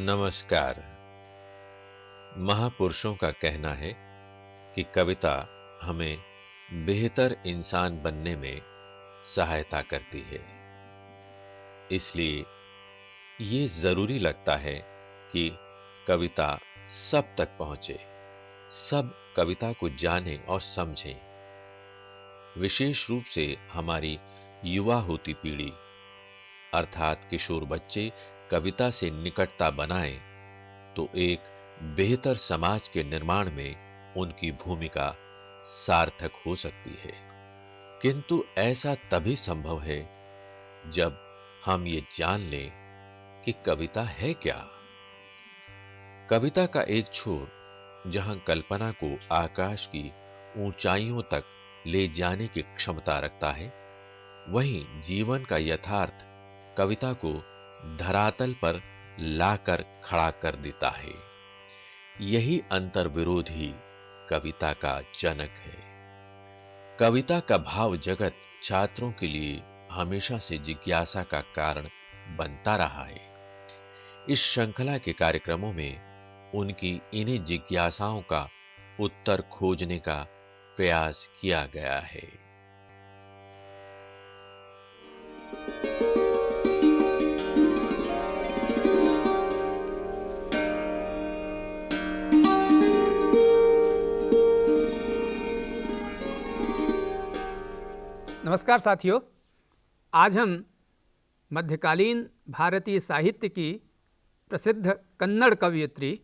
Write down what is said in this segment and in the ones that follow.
नमस्कार। महापुरुषों का कहना है कि कविता हमें बेहतर इंसान बनने में सहायता करती है। इसलिए ये जरूरी लगता है कि कविता सब तक पहुंचे, सब कविता को जानें और समझें। विशेष रूप से हमारी युवा होती पीढ़ी अर्थात किशोर बच्चे कविता से निकटता बनाएं तो एक बेहतर समाज के निर्माण में उनकी भूमिका सार्थक हो सकती है। किंतु ऐसा तभी संभव है जब हम ये जान लें कि कविता है क्या। कविता का एक छोर जहां कल्पना को आकाश की ऊंचाइयों तक ले जाने की क्षमता रखता है, वहीं जीवन का यथार्थ कविता को धरातल पर लाकर खड़ा कर देता है। यही अंतर्विरोध ही कविता का जनक है। कविता का भाव जगत छात्रों के लिए हमेशा से जिज्ञासा का कारण बनता रहा है। इस श्रृंखला के कार्यक्रमों में उनकी इन्हीं जिज्ञासाओं का उत्तर खोजने का प्रयास किया गया है। नमस्कार साथियों, आज हम मध्यकालीन भारतीय साहित्य की प्रसिद्ध कन्नड़ कवयित्री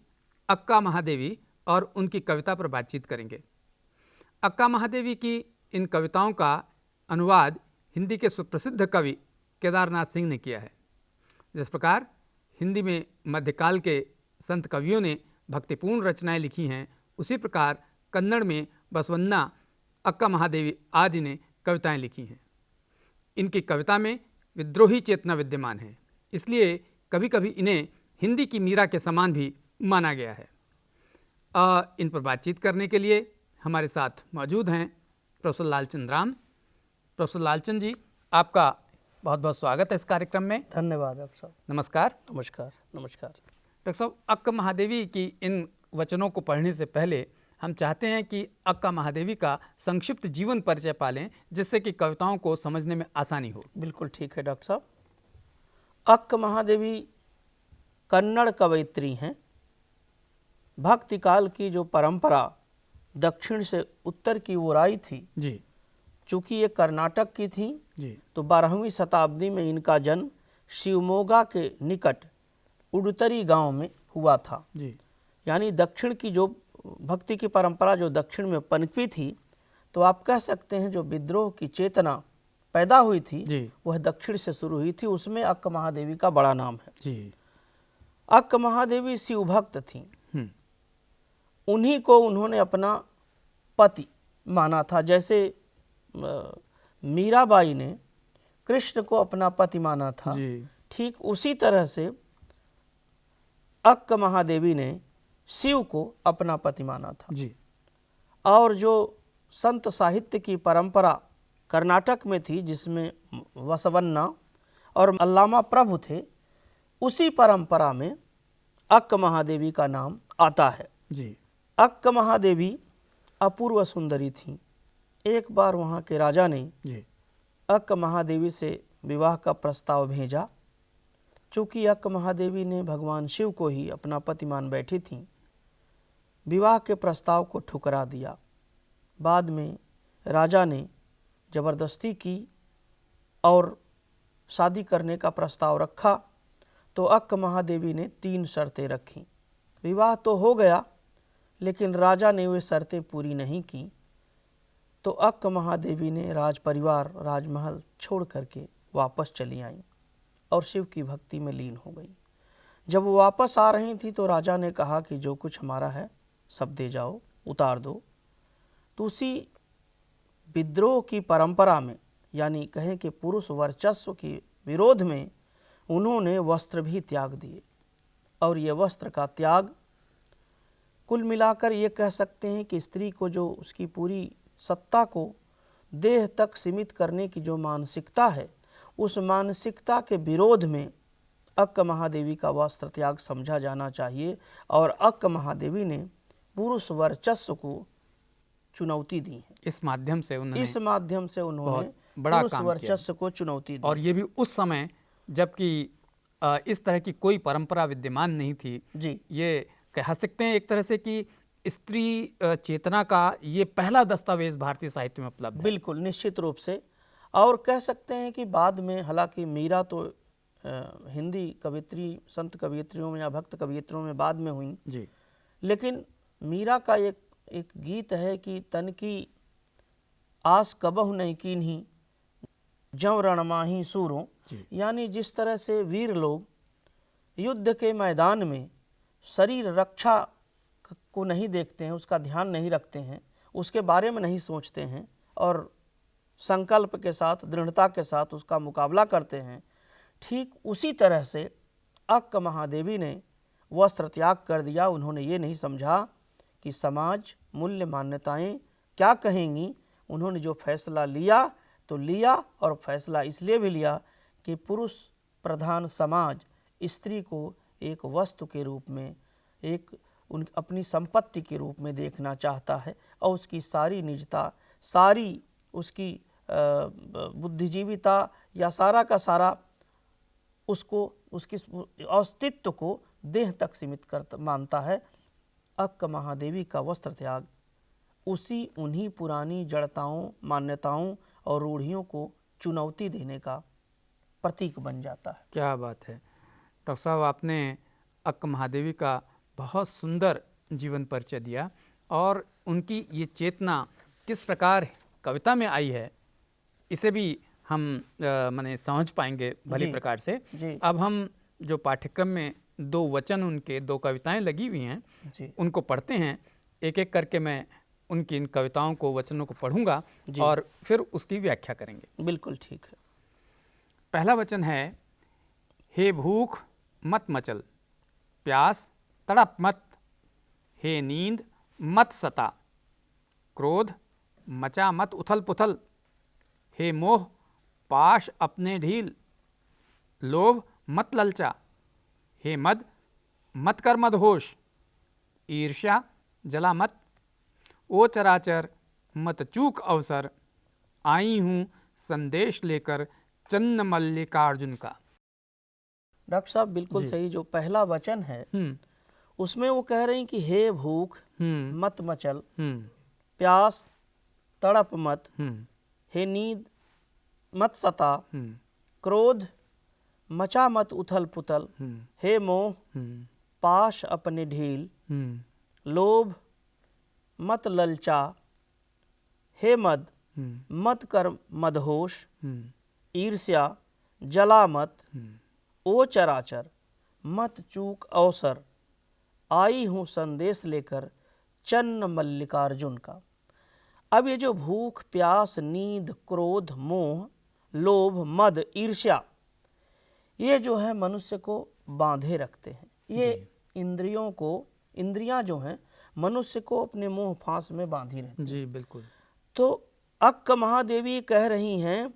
अक्का महादेवी और उनकी कविता पर बातचीत करेंगे। अक्का महादेवी की इन कविताओं का अनुवाद हिंदी के सुप्रसिद्ध कवि केदारनाथ सिंह ने किया है। जिस प्रकार हिंदी में मध्यकाल के संत कवियों ने भक्तिपूर्ण रचनाएं लिखी हैं, उसी प्रकार कन्नड़ में बसवन्ना, अक्का महादेवी आदि ने कविताएं लिखी हैं। इनकी कविता में विद्रोही चेतना विद्यमान है, इसलिए कभी कभी इन्हें हिंदी की मीरा के समान भी माना गया है। इन पर बातचीत करने के लिए हमारे साथ मौजूद हैं प्रोफेसर लालचंद राम। प्रोफेसर लालचंद जी, आपका बहुत बहुत स्वागत है इस कार्यक्रम में। धन्यवाद डॉक्टर साहब। नमस्कार। नमस्कार नमस्कार। डॉक्टर साहब, अक्का महादेवी की इन वचनों को पढ़ने से पहले हम चाहते हैं कि अक्का महादेवी का संक्षिप्त जीवन परिचय पालें, जिससे कि कविताओं को समझने में आसानी हो। बिल्कुल ठीक है डॉक्टर साहब। अक्का महादेवी कन्नड़ कवयित्री हैं। भक्ति काल की जो परंपरा दक्षिण से उत्तर की ओर आई थी जी चूँकि ये कर्नाटक की थी जी तो 12वीं शताब्दी में इनका जन्म शिवमोगा के निकट उडुतरी गांव में हुआ था। जी यानी दक्षिण की जो भक्ति की परंपरा जो दक्षिण में पनपी थी, तो आप कह सकते हैं जो विद्रोह की चेतना पैदा हुई थी जी वह दक्षिण से शुरू हुई थी। उसमें अक्का महादेवी का बड़ा नाम है। जी अक्का महादेवी शिव भक्त थीं। उन्हीं को उन्होंने अपना पति माना था। जैसे मीराबाई ने कृष्ण को अपना पति माना था, जी ठीक उसी तरह से अक्का महादेवी ने शिव को अपना पति माना था। जी और जो संत साहित्य की परंपरा कर्नाटक में थी, जिसमें वसवन्ना और अल्लामा प्रभु थे, उसी परंपरा में अक्का महादेवी का नाम आता है। जी अक्का महादेवी अपूर्व सुंदरी थीं। एक बार वहाँ के राजा ने जी अक्का महादेवी से विवाह का प्रस्ताव भेजा। चूँकि अक्का महादेवी ने भगवान शिव को ही अपना पति मान बैठी थीं, विवाह के प्रस्ताव को ठुकरा दिया। बाद में राजा ने ज़बरदस्ती की और शादी करने का प्रस्ताव रखा, तो अक्का महादेवी ने 3 शर्तें रखीं। विवाह तो हो गया, लेकिन राजा ने वे शर्तें पूरी नहीं की, तो अक्का महादेवी ने राज परिवार राजमहल छोड़ करके वापस चली आईं और शिव की भक्ति में लीन हो गई। जब वो वापस आ रही थी तो राजा ने कहा कि जो कुछ हमारा है सब दे जाओ, उतार दो। तो उसी विद्रोह की परंपरा में, यानी कहें कि पुरुष वर्चस्व के विरोध में, उन्होंने वस्त्र भी त्याग दिए। और ये वस्त्र का त्याग कुल मिलाकर ये कह सकते हैं कि स्त्री को जो उसकी पूरी सत्ता को देह तक सीमित करने की जो मानसिकता है, उस मानसिकता के विरोध में अक्क महादेवी का वस्त्र त्याग समझा जाना चाहिए और अक्क महादेवी ने पुरुष वर्चस्व को चुनौती दी है। इस माध्यम से उन्होंने उन्होंने बड़ा पुरुष काम वर्चस्व को चुनौती दी। और ये भी उस समय जबकि इस तरह की कोई परंपरा विद्यमान नहीं थी जी, ये कह सकते हैं एक तरह से कि स्त्री चेतना का ये पहला दस्तावेज भारतीय साहित्य में उपलब्ध है। बिल्कुल निश्चित रूप से। और कह सकते हैं कि बाद में, हालांकि मीरा तो हिंदी कवियत्री, संत कवियत्रियों में या भक्त कवियत्रियों में बाद में हुई जी, लेकिन मीरा का एक गीत है कि तन की आस कबहु नहीं कीन्ही जं रणमाही सूरों, यानी जिस तरह से वीर लोग युद्ध के मैदान में शरीर रक्षा को नहीं देखते हैं, उसका ध्यान नहीं रखते हैं, उसके बारे में नहीं सोचते हैं और संकल्प के साथ, दृढ़ता के साथ उसका मुकाबला करते हैं, ठीक उसी तरह से अक्क महादेवी ने वस्त्र त्याग कर दिया। उन्होंने ये नहीं समझा कि समाज, मूल्य, मान्यताएं क्या कहेंगी। उन्होंने जो फैसला लिया तो लिया, और फैसला इसलिए भी लिया कि पुरुष प्रधान समाज स्त्री को एक वस्तु के रूप में, अपनी संपत्ति के रूप में देखना चाहता है और उसकी सारी निजता, सारी उसकी बुद्धिजीविता या सारा का सारा उसको, उसकी अस्तित्व को देह तक सीमित मानता है। अक्क महादेवी का वस्त्र त्याग उन्हीं पुरानी जड़ताओं, मान्यताओं और रूढ़ियों को चुनौती देने का प्रतीक बन जाता है। क्या बात है डॉक्टर साहब, आपने अक्क महादेवी का बहुत सुंदर जीवन परिचय दिया और उनकी ये चेतना किस प्रकार कविता में आई है इसे भी हम माने समझ पाएंगे भली प्रकार से। अब हम जो पाठ्यक्रम में 2 वचन उनके, 2 कविताएं लगी हुई हैं उनको पढ़ते हैं। एक एक करके मैं उनकी इन कविताओं को, वचनों को पढ़ूंगा और फिर उसकी व्याख्या करेंगे। बिल्कुल ठीक है। पहला वचन है, हे भूख मत मचल, प्यास तड़प मत, हे नींद मत सता, क्रोध मचा मत उथल पुथल, हे मोह पाश अपने ढील, लोभ मत ललचा, हे मद मत कर मदहोश, ईर्ष्या जला मत, ओ चराचर मत चूक अवसर, आई हूँ संदेश लेकर चन्न मल्लिकार्जुन का। डॉक्टर साहब बिल्कुल सही। जो पहला वचन है उसमें वो कह रही कि हे भूख मत मचल, प्यास तड़प मत, हे नींद मत सता, क्रोध मचा मत उथल पुथल, हे मोह पाश अपने ढील, लोभ मत ललचा, हे मद मत कर मदहोश, ईर्ष्या जला मत, ओ चराचर मत चूक अवसर, आई हूँ संदेश लेकर चन्न मल्लिकार्जुन का। अब ये जो भूख, प्यास, नींद, क्रोध, मोह, लोभ, मद, ईर्ष्या, ये जो है मनुष्य को बांधे रखते हैं। ये इंद्रियां जो हैं मनुष्य को अपने मोह फांस में बांधी रहती हैं। जी बिल्कुल। तो अक्क महादेवी कह रही हैं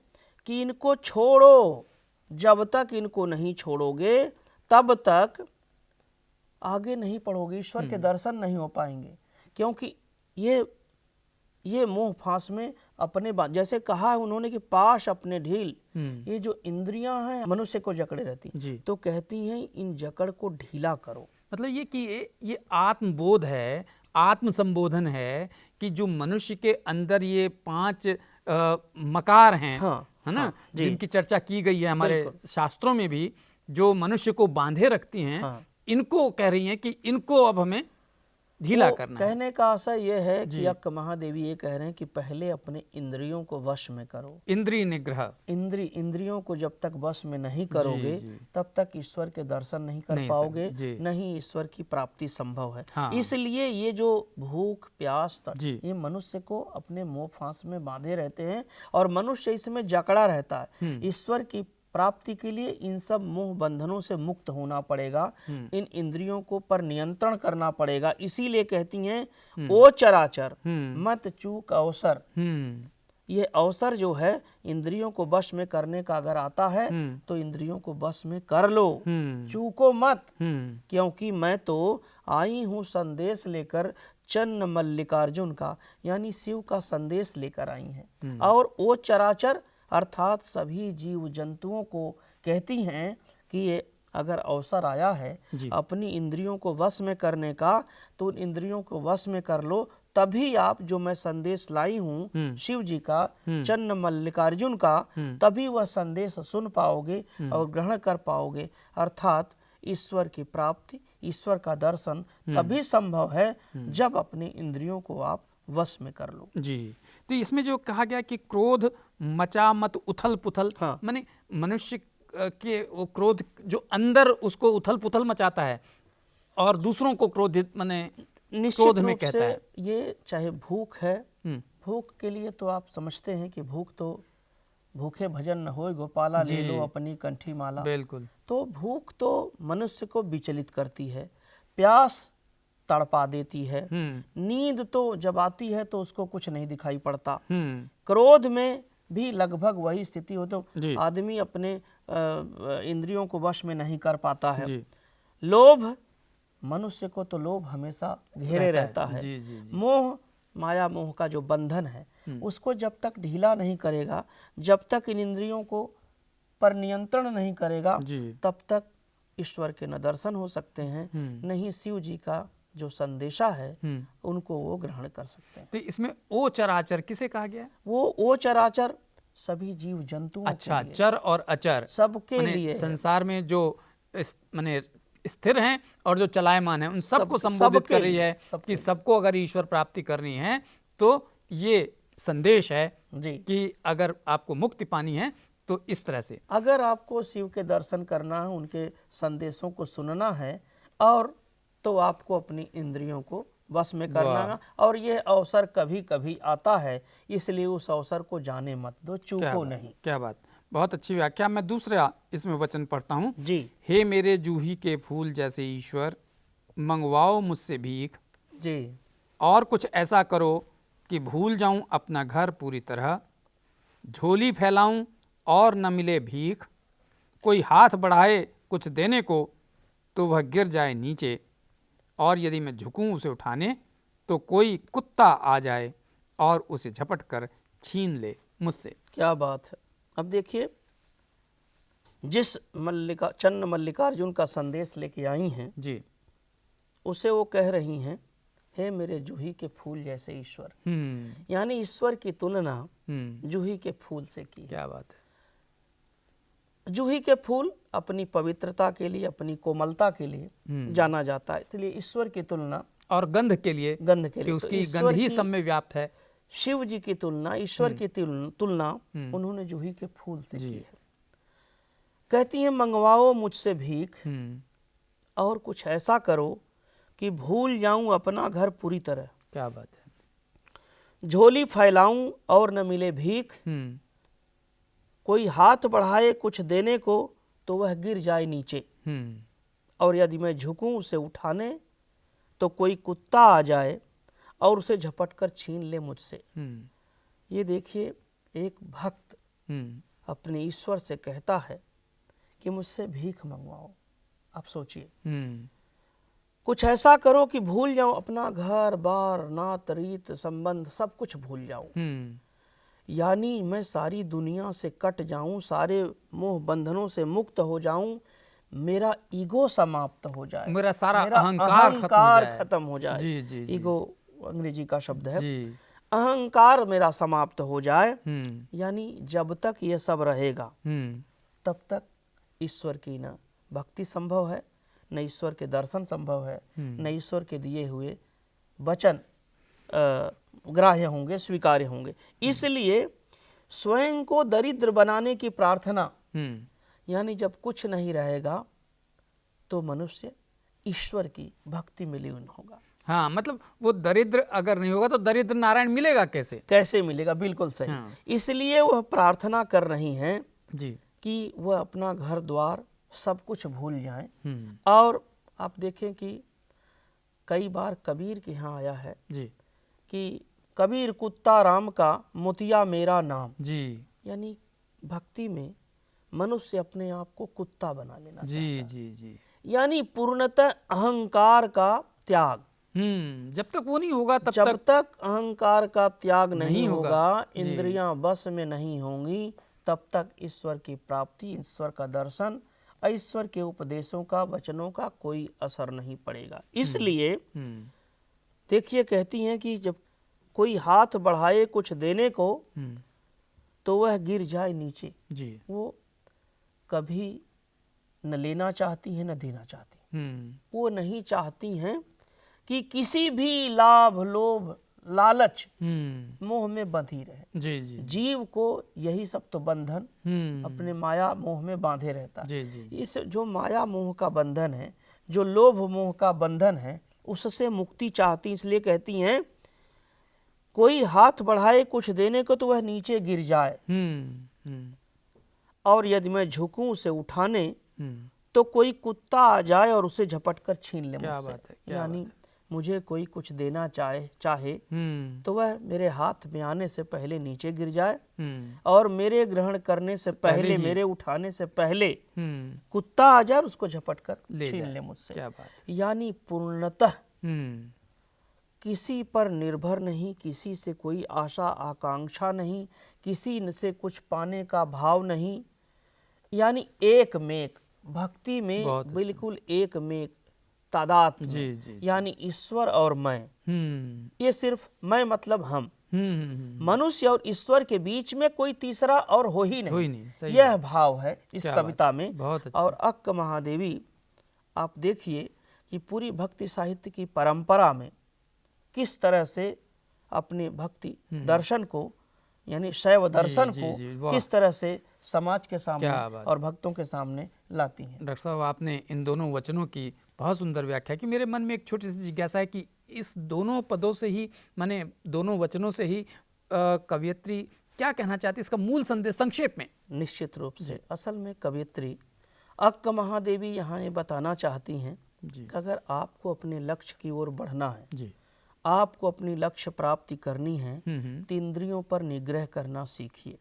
कि इनको छोड़ो, जब तक इनको नहीं छोड़ोगे तब तक आगे नहीं बढ़ोगे, ईश्वर के दर्शन नहीं हो पाएंगे। क्योंकि ये मोह फांस में अपने जैसे कहा है उन्होंने कि पाश अपने ढील, ये जो इंद्रियां हैं मनुष्य को जकड़े रहती, तो कहती हैं इन जकड़ को ढीला करो। मतलब ये कि ये आत्मबोध है, आत्म संबोधन है कि जो मनुष्य के अंदर ये 5 मकार हैं, है ना, जिनकी चर्चा की गई है हमारे शास्त्रों में भी, जो मनुष्य को बांधे रखती हैं, इनको कह रही हैं कि इनको अब हमें ढीला करना है। कहने का आशय यह है कि अक्क महादेवी ये कह रहे हैं कि पहले अपने इंद्रियों को वश में करो। इंद्रिय निग्रह, इंद्रियों को जब तक वश में नहीं करोगे तब तक ईश्वर के दर्शन नहीं कर पाओगे, नहीं ईश्वर की प्राप्ति संभव है। इसलिए ये जो भूख प्यास ये मनुष्य को अपने मोह फांस में बांधे रहते हैं और मनुष्य इसमें जकड़ा रहता है। ईश्वर की प्राप्ति के लिए इन सब मोह बंधनों से मुक्त होना पड़ेगा, इन इंद्रियों को पर नियंत्रण करना पड़ेगा। इसीलिए कहती हैं ओ चराचर मत चूक अवसर, ये अवसर जो है इंद्रियों को वश में करने का अगर आता है तो इंद्रियों को वश में कर लो, चूको मत, क्योंकि मैं तो आई हूँ संदेश लेकर चन्न मल्लिकार्जुन का, यानी शिव का संदेश लेकर आई हैं। और वो चराचर अर्थात सभी जीव जंतुओं को कहती हैं कि ये अगर अवसर आया है अपनी इंद्रियों को वश में करने का, तो उन इंद्रियों को वश में कर लो, तभी आप जो मैं संदेश लाई हूँ शिव जी का, चन्न मल्लिकार्जुन का, तभी वह संदेश सुन पाओगे और ग्रहण कर पाओगे। अर्थात ईश्वर की प्राप्ति, ईश्वर का दर्शन तभी संभव है जब अपनी इंद्रियों को आप वश में कर लो। जी, तो इसमें जो कहा गया कि क्रोध मचा मत उथल पुथल, माने मनुष्य के वो क्रोध जो अंदर उसको उथल पुथल मचाता है और दूसरों को क्रोधित माने क्रोध में कहता है। ये चाहे भूख है, भूख के लिए तो आप समझते हैं कि भूख तो भूखे भजन न होए गोपाला, ले लो अपनी कंठी माला। बिल्कुल। तो भूख तो मनुष्य को विचलित करती है, प्यास तड़पा देती है, नींद तो जब आती है तो उसको कुछ नहीं दिखाई पड़ता, क्रोध में भी लगभग वही स्थिति हो, तो आदमी अपने इंद्रियों को वश में नहीं कर पाता है। लोभ, मनुष्य को तो लोभ हमेशा घेरे रहता है। मोह, माया मोह का जो बंधन है उसको जब तक ढीला नहीं करेगा, जब तक इन इंद्रियों को पर नियंत्रण नहीं करेगा, तब तक ईश्वर के न दर्शन हो सकते हैं, नहीं शिव जी का जो संदेशा है उनको वो ग्रहण कर सकते हैं। तो इसमें ओ चराचर किसे कहा गया है? वो ओ चराचर सभी जीव जंतुओं अच्छा, चर और अचर सबके लिए, संसार में जो माने स्थिर हैं और जो चलायमान हैं, उन सबको संबोधित कर रही है कि सबको अगर ईश्वर प्राप्ति करनी है तो ये संदेश है कि अगर आपको मुक्ति पानी है तो इस तरह से, अगर आपको शिव के दर्शन करना है, उनके संदेशों को सुनना है, और तो आपको अपनी इंद्रियों को वश में करना है। और ये अवसर कभी कभी आता है, इसलिए उस अवसर को जाने मत दो, चूको नहीं। क्या बात, बहुत अच्छी व्याख्या। मैं दूसरा इसमें वचन पढ़ता हूँ जी। हे मेरे जूही के फूल जैसे ईश्वर, मंगवाओ मुझसे भीख जी, और कुछ ऐसा करो कि भूल जाऊं अपना घर पूरी तरह, झोली फैलाऊं और न मिले भीख, कोई हाथ बढ़ाए कुछ देने को तो वह गिर जाए नीचे, और यदि मैं झुकूं उसे उठाने तो कोई कुत्ता आ जाए और उसे झपट कर छीन ले मुझसे। क्या बात है। अब देखिए, जिस चन्न मल्लिकार्जुन का संदेश लेके आई हैं जी, उसे वो कह रही हैं हे मेरे जूही के फूल जैसे ईश्वर, यानी ईश्वर की तुलना जूही के फूल से की है। क्या बात है। जूही के फूल अपनी पवित्रता के लिए, अपनी कोमलता के लिए जाना जाता है, इसलिए ईश्वर की तुलना, और गंध के लिए कि उसकी गंध ही सब में व्याप्त है। शिव जी की तुलना, ईश्वर की तुलना उन्होंने जूही के फूल से की है। कहती है मंगवाओ मुझसे भीख और कुछ ऐसा करो कि भूल जाऊं अपना घर पूरी तरह। क्या बात है। झोली फैलाऊं और न मिले भीख, कोई हाथ बढ़ाए कुछ देने को तो वह गिर जाए नीचे, और यदि मैं झुकूं उसे उठाने तो कोई कुत्ता आ जाए और उसे झपट कर छीन ले मुझसे। ये देखिए, एक भक्त अपने ईश्वर से कहता है कि मुझसे भीख मंगवाओ। आप सोचिए, कुछ ऐसा करो कि भूल जाऊं अपना घर बार, नात रीत संबंध सब कुछ भूल जाऊं, यानी मैं सारी दुनिया से कट जाऊं, सारे मोह बंधनों से मुक्त हो जाऊं, मेरा ईगो समाप्त हो जाए, मेरा सारा अहंकार खत्म हो जाए। जी, जी, जी। ईगो अंग्रेजी का शब्द है। अहंकार मेरा समाप्त हो जाए, यानी जब तक ये सब रहेगा तब तक ईश्वर की न भक्ति संभव है, न ईश्वर के दर्शन संभव है, न ईश्वर के दिए हुए वचन ग्राह्य होंगे, स्वीकार्य होंगे। इसलिए स्वयं को दरिद्र बनाने की प्रार्थना, यानी जब कुछ नहीं रहेगा तो मनुष्य ईश्वर की भक्ति में लीन होगा। हाँ, मतलब वो दरिद्र अगर नहीं होगा तो दरिद्र नारायण मिलेगा कैसे? कैसे मिलेगा, बिल्कुल सही। हाँ। इसलिए वह प्रार्थना कर रही हैं जी कि वह अपना घर द्वार सब कुछ भूल जाएं। और आप देखें कि कई बार कबीर के यहाँ आया है जी कि कबीर कुत्ता राम का मोतिया मेरा नाम। जी यानी भक्ति में मनुष्य अपने आप को कुत्ता बना लेना जी चाहता है। जी जी। यानी पूर्णतः अहंकार का त्याग। जब तक वो नहीं होगा तब जब तक तक अहंकार का त्याग नहीं नहीं होगा। होगा, जी। इंद्रियां बस में नहीं होंगी, तब तक ईश्वर की प्राप्ति, ईश्वर का दर्शन, ईश्वर के उपदेशों का, वचनों का कोई असर नहीं पड़ेगा। इसलिए हम्म देखिए, कहती हैं कि जब कोई हाथ बढ़ाए कुछ देने को हम्म, तो वह गिर जाए नीचे। जी वो कभी न लेना चाहती हैं न देना चाहती। वो नहीं चाहती हैं कि किसी भी लाभ, लोभ, लालच, मोह में बंधी रहे। जी जी जीव को यही सब तो बंधन अपने माया मोह में बांधे रहता है। जी जी जी। इस जो माया मोह का बंधन है, जो लोभ मोह का बंधन है, उससे मुक्ति चाहती। इसलिए कहती हैं कोई हाथ बढ़ाए कुछ देने को तो वह नीचे गिर जाए, और यदि मैं झुकूं उसे उठाने तो कोई कुत्ता आ जाए और उसे झपट कर छीन ले क्या मुझसे। बात है, क्या यानी बात है। मुझे कोई कुछ देना चाहे तो वह मेरे हाथ में आने से पहले नीचे गिर जाए, और मेरे ग्रहण करने से पहले, ही। मेरे उठाने से पहले कुत्ता आ जाए और उसको झपट कर छीन ले मुझसे। क्या बात है। यानी पूर्णतः किसी पर निर्भर नहीं, किसी से कोई आशा आकांक्षा नहीं, किसी से कुछ पाने का भाव नहीं। यानी एक मेक भक्ति में बहुत अच्छा। बिल्कुल एक मेक तादात्म्य। जी, जी, जी। यानी ईश्वर और मैं, ये सिर्फ मैं मतलब हम, मनुष्य और ईश्वर के बीच में कोई तीसरा और हो ही नहीं, सही यह भाव है इस क्या कविता बात, में। बहुत अच्छा। और अक्क महादेवी, आप देखिए कि पूरी भक्ति साहित्य की परंपरा में किस तरह से अपने भक्ति दर्शन को, यानी शैव दर्शन जी, को जी, वाह। किस तरह से समाज के सामने क्या बात। और भक्तों के सामने लाती हैं। डॉक्टर साहब, आपने इन दोनों वचनों की बहुत सुंदर व्याख्या की। मेरे मन में एक छोटी सी जिज्ञासा है कि इस दोनों पदों से ही, माने दोनों वचनों से ही कवयित्री क्या कहना चाहती है, इसका मूल संदेश संक्षेप में? निश्चित रूप से असल में कवयित्री अक्क महादेवी यहाँ ये बताना चाहती हैं जी कि अगर आपको अपने लक्ष्य की ओर बढ़ना है, जी आपको अपनी लक्ष्य प्राप्ति करनी है, तो इंद्रियों पर निग्रह करना सीखिए,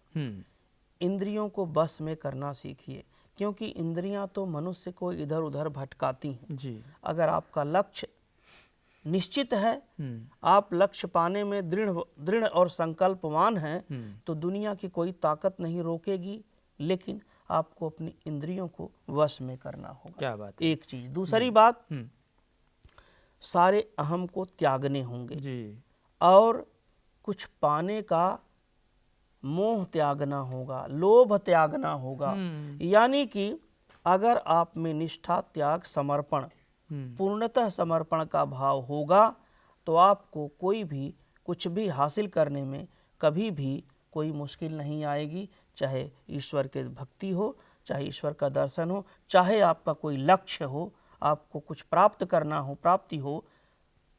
इंद्रियों को बस में करना सीखिए, क्योंकि इंद्रियां तो मनुष्य को इधर उधर भटकाती हैं। जी अगर आपका लक्ष्य निश्चित है, आप लक्ष्य पाने में दृढ़ और संकल्पवान हैं, तो दुनिया की कोई ताकत नहीं रोकेगी। लेकिन आपको अपनी इंद्रियों को वश में करना होगा। क्या बात है। एक चीज। दूसरी बात, सारे अहम को त्यागने होंगे जी और कुछ पाने का मोह त्यागना होगा, लोभ त्यागना होगा। यानी कि अगर आप में निष्ठा, त्याग, समर्पण, पूर्णतः समर्पण का भाव होगा, तो आपको कोई भी कुछ भी हासिल करने में कभी भी कोई मुश्किल नहीं आएगी। चाहे ईश्वर के भक्ति हो, चाहे ईश्वर का दर्शन हो, चाहे आपका कोई लक्ष्य हो, आपको कुछ प्राप्त करना हो, प्राप्ति हो,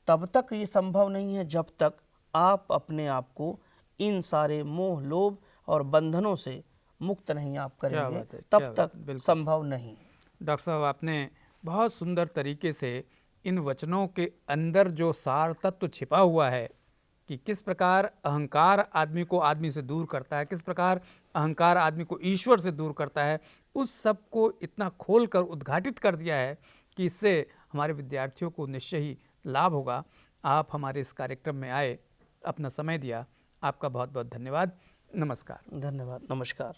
तब तक ये संभव नहीं है जब तक आप अपने आप को इन सारे मोह, लोभ और बंधनों से मुक्त नहीं आप करेंगे, तब तक संभव नहीं। डॉक्टर साहब, आपने बहुत सुंदर तरीके से इन वचनों के अंदर जो सार तत्व छिपा हुआ है कि किस प्रकार अहंकार आदमी को आदमी से दूर करता है, किस प्रकार अहंकार आदमी को ईश्वर से दूर करता है, उस सब को इतना खोलकर उद्घाटित कर दिया है कि इससे हमारे विद्यार्थियों को निश्चय ही लाभ होगा। आप हमारे इस कार्यक्रम में आए, अपना समय दिया, आपका बहुत बहुत धन्यवाद। नमस्कार। धन्यवाद। नमस्कार।